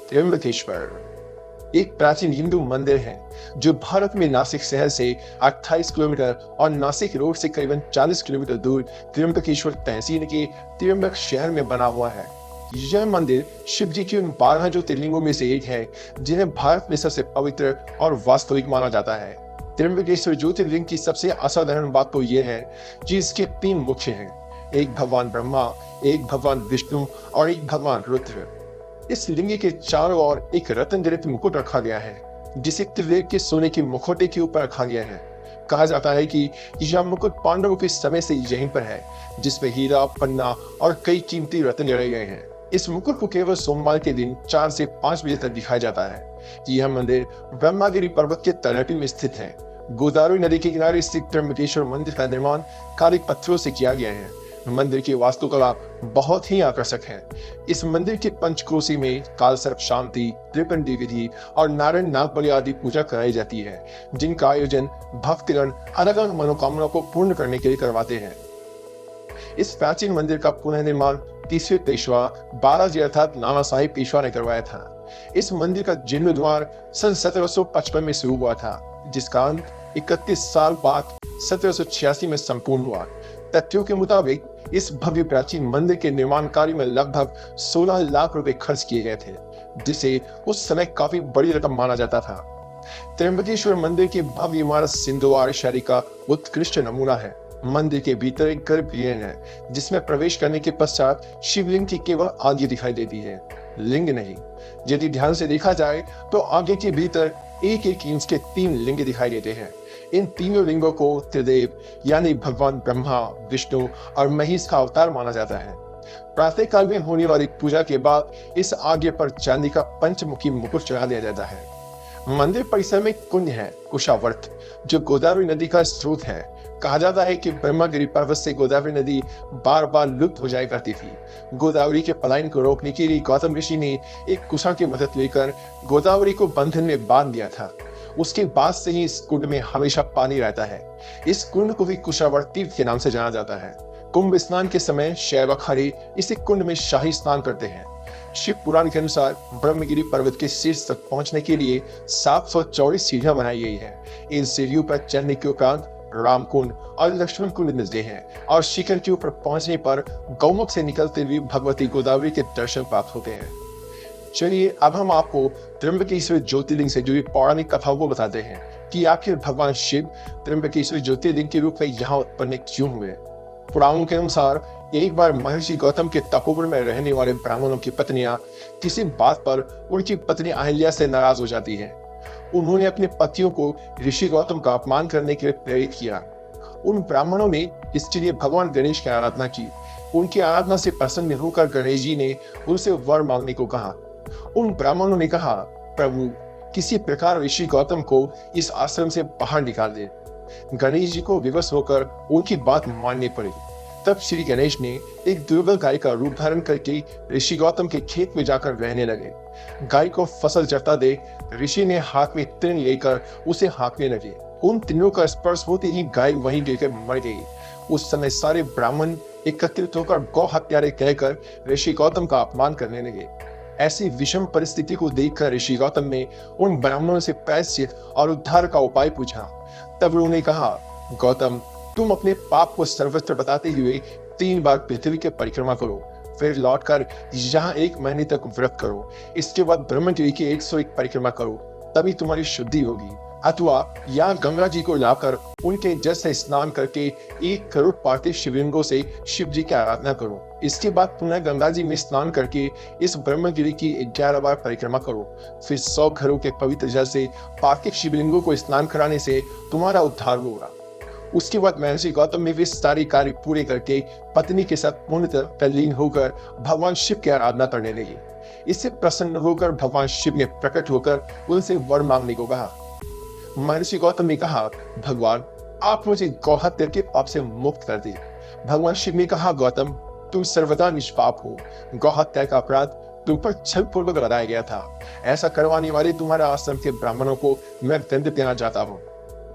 त्र्यंबकेश्वर एक प्राचीन हिंदू मंदिर है जो भारत में नासिक शहर से 28 किलोमीटर और नासिक रोड से करीबन 40 किलोमीटर दूर त्र्यंबकेश्वर तहसील के त्र्यंबक शहर में बना हुआ है। यह मंदिर शिव जी के उन 12 ज्योतिर्लिंगों में से एक है जिन्हें भारत में सबसे पवित्र और वास्तविक माना जाता है। त्र्यंबकेश्वर ज्योतिर्लिंग की सबसे असाधारण बात तो यह है कि इसके 3 मुख्य हैं, एक भगवान ब्रह्मा, एक भगवान विष्णु और एक भगवान रुद्र। इस लिंग के चारों ओर एक रत्न जड़ित मुकुट रखा गया है जिसे त्रिवेद के सोने के मुखौटे के ऊपर रखा गया है। कहा जाता है कि यह मुकुट पांडवों के समय से यहीं पर है, जिसमें हीरा, पन्ना और कई कीमती रत्न जड़े गए हैं। इस मुकुट को केवल सोमवार के दिन 4 से 5 बजे तक दिखाया जाता है। यह मंदिर ब्रह्मागिरी पर्वत के तलहटी में स्थित है। गोदावरी नदी के किनारे स्थित त्र्यंबकेश्वर मंदिर का निर्माण काले पत्थरों से किया गया है। मंदिर की वास्तुकला बहुत ही आकर्षक है। इस मंदिर के पंचकोशी में काल सर्प शांति, त्रिपिंडी विधि और नारायण नागबलि आदि पूजा कराई जाती है, जिनका आयोजन भक्तगण अलग अलग मनोकामना को पूर्ण करने के लिए करवाते हैं। इस प्राचीन मंदिर का पुनर्निर्माण 30वें पेशवा बालाजी अर्थात नाना साहिब पेशवा ने करवाया था। इस मंदिर का जीर्णोद्धार सन 1755 में शुरू हुआ था, जिसका अंत 31 साल बाद 1786 में संपूर्ण हुआ। तथ्यों के मुताबिक इस भव्य प्राचीन मंदिर के निर्माण कार्य में लगभग 16 लाख रुपए खर्च किए गए थे, जिसे उस समय काफी बड़ी रकम माना जाता था। त्र्यंबकेश्वर मंदिर की भव्य इमारत सिंधुवार शैली का उत्कृष्ट नमूना है। मंदिर के भीतर एक गर्भगृह है जिसमें प्रवेश करने के पश्चात शिवलिंग की केवल आगे दिखाई देती है, लिंग नहीं। यदि ध्यान से देखा जाए तो आगे के भीतर एक एक इंच के 3 लिंग दिखाई देते हैं। इन तीनों लिंगों को त्रिदेव यानी भगवान ब्रह्मा, विष्णु और महेश का अवतार माना जाता है। प्रातः काल में होने वाली पूजा के बाद इस आगे पर चांदी का पंचमुखी मुकुट चढ़ा दिया जाता है। मंदिर परिसर में कुंड है कुशावर्त, जो गोदावरी नदी का स्रोत है। कहा जाता है कि ब्रह्मागिरी पर्वत से गोदावरी नदी बार बार लुप्त हो जाया करती थी। गोदावरी के पलायन को रोकने के लिए गौतम ऋषि ने एक कुशा की मदद लेकर गोदावरी को बंधन में बांध दिया था। उसके बाद से ही इस कुंड में हमेशा पानी रहता है। इस कुंड को भी कुशावर्त तीर्थ के नाम से जाना जाता है। कुंभ स्नान के समय शैव अखाड़े इस कुंड में शाही स्नान करते हैं। शिव पुराण के अनुसार ब्रह्मगिरी पर्वत के शीर्ष तक पहुंचने के लिए 724 सीढ़ियां बनाई गई है। इन सीढ़ियों पर चढ़ने के उपरांत राम कुंड और लक्ष्मण कुंड मिलते हैं और शिखर के ऊपर पहुंचने पर गौमुख से निकलते हुए भगवती गोदावरी के दर्शन प्राप्त होते हैं। चलिए अब हम आपको त्र्यंबकेश्वर ज्योतिर्लिंग से जुड़ी पौराणिक कथाओं को बताते हैं कि आखिर भगवान शिव त्र्यंबकेश्वर ज्योतिर्लिंग के रूप में यहाँ उत्पन्न क्यों हुए। पुराणों के अनुसार एक बार महर्षि गौतम के तपोवन में रहने वाले ब्राह्मणों की पत्नियां किसी बात पर उनकी पत्नी अहिल्या से नाराज हो जाती है। उन्होंने अपने पतियों को ऋषि गौतम का अपमान करने के लिए प्रेरित किया। उन ब्राह्मणों ने इसके लिए भगवान गणेश की आराधना की। उनकी आराधना से प्रसन्न होकर गणेश जी ने उनसे वर मांगने को कहा। उन ब्राह्मणों ने कहा, प्रभु किसी प्रकार ऋषि गौतम को इस आश्रम से बाहर निकाल दे। गणेश जी को विवश होकर उनकी बात माननी पड़ी। तब श्री गणेश ने एक दुर्बल गाय का रूप धारण करके ऋषि गौतम के खेत में जाकर रहने लगे। गाय को फसल चरता देख ऋषि ने हाथ में तृण लेकर उसे हाँकने लगे। उन तीनों का स्पर्श होते ही गाय वहीं गिरकर मर गई। उस समय सारे ब्राह्मण एकत्रित होकर गौ हत्यारे कहकर ऋषि गौतम का अपमान करने लगे। ऐसी विषम परिस्थिति को देखकर ऋषि गौतम ने उन ब्राह्मणों से प्रायश्चित और उद्धार का उपाय पूछा। तब उन्होंने कहा, गौतम तुम अपने पाप को सर्वत्र बताते हुए 3 बार पृथ्वी की परिक्रमा करो, फिर लौटकर यहाँ 1 महीने तक व्रत करो। इसके बाद ब्रह्मगिरी की 101 परिक्रमा करो, तभी तुम्हारी शुद्धि होगी। अथवा यहाँ गंगा जी को लाकर उनके जल से स्नान करके 1 करोड़ पार्थिव शिवलिंगों से शिव जी की आराधना करो। इसके बाद पुनः गंगा जी में स्नान करके इस ब्रह्मगिरी की 11 बार परिक्रमा करो। फिर 100 घरों के पवित्र जल से पार्थिव शिवलिंगों को स्नान कराने से तुम्हारा उद्धार होगा। उसके बाद महर्षि गौतम ने वे सारे कार्य पूरे करके पत्नी के साथ पूर्णतः तल्लीन होकर भगवान शिव की आराधना करने लगे। इससे प्रसन्न होकर भगवान शिव ने प्रकट होकर उनसे वर मांगने को कहा। महर्षि गौतम ने कहा, भगवान आप मुझे गौहत्या के पाप से मुक्त कर दे। भगवान शिव ने कहा, गौतम तुम सर्वदा निष्पाप हो। गौहत्या का अपराध तुम पर छल पूर्वक लगाया गया था। ऐसा करवाने वाले तुम्हारे आश्रम के ब्राह्मणों को मैं दंड देना चाहता हूँ।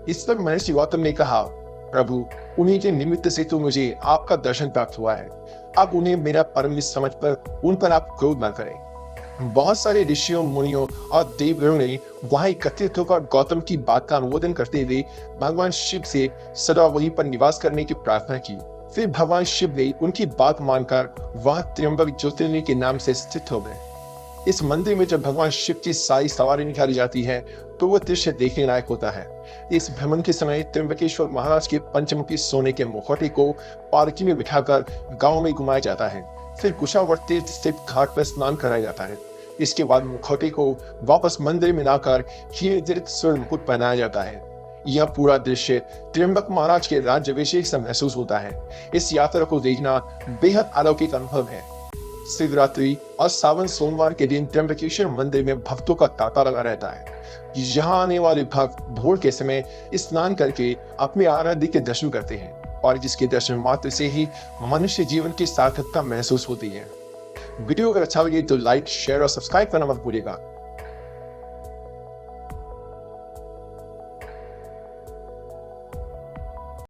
इस पर महर्षि गौतम ने कहा, प्रभु उन्हीं के निमित्त से तो मुझे आपका दर्शन प्राप्त हुआ है। अब उन्हें मेरा परम समझ पर उन पर आप क्रोध न करें। बहुत सारे ऋषियों मुनियों और देवगणों ने वहां एकत्रित होकर गौतम की बात का अनुमोदन करते हुए भगवान शिव से सदा वहीं पर निवास करने की प्रार्थना की। फिर भगवान शिव ने उनकी बात मानकर वह त्र्यंबक ज्योतिर्लिंग के नाम से स्थित हो गए। इस मंदिर में जब भगवान शिव की सारी सवारी निकाली जाती है तो वह दृश्य देखने लायक होता है। इस भ्रमण के समय त्र्यंबकेश्वर महाराज के पंचमुखी सोने के मुखौटे को पालकी में बिठाकर गांव में घुमाया जाता है। फिर कुशावर्ती स्थित घाट पर स्नान कराया जाता है। इसके बाद मुखौटे को वापस मंदिर में लाकर हीरे स्वर्ण मुकुट पहनाया जाता है। यह पूरा दृश्य त्र्यंबक महाराज के राज्याभिषेक से महसूस होता है। इस यात्रा को देखना बेहद अलौकिक अनुभव है। शिवरात्रि और सावन सोमवार के दिन त्र्यंबकेश्वर मंदिर में भक्तों का तांता लगा रहता है। यहाँ आने वाले भक्त भोर के समय स्नान करके अपने आराध्य के दर्शन करते हैं और जिसके दर्शन मात्र से ही मनुष्य जीवन की सार्थकता महसूस होती है। वीडियो अगर अच्छा लगे तो लाइक, शेयर और सब्सक्राइब करना मत भूलिएगा।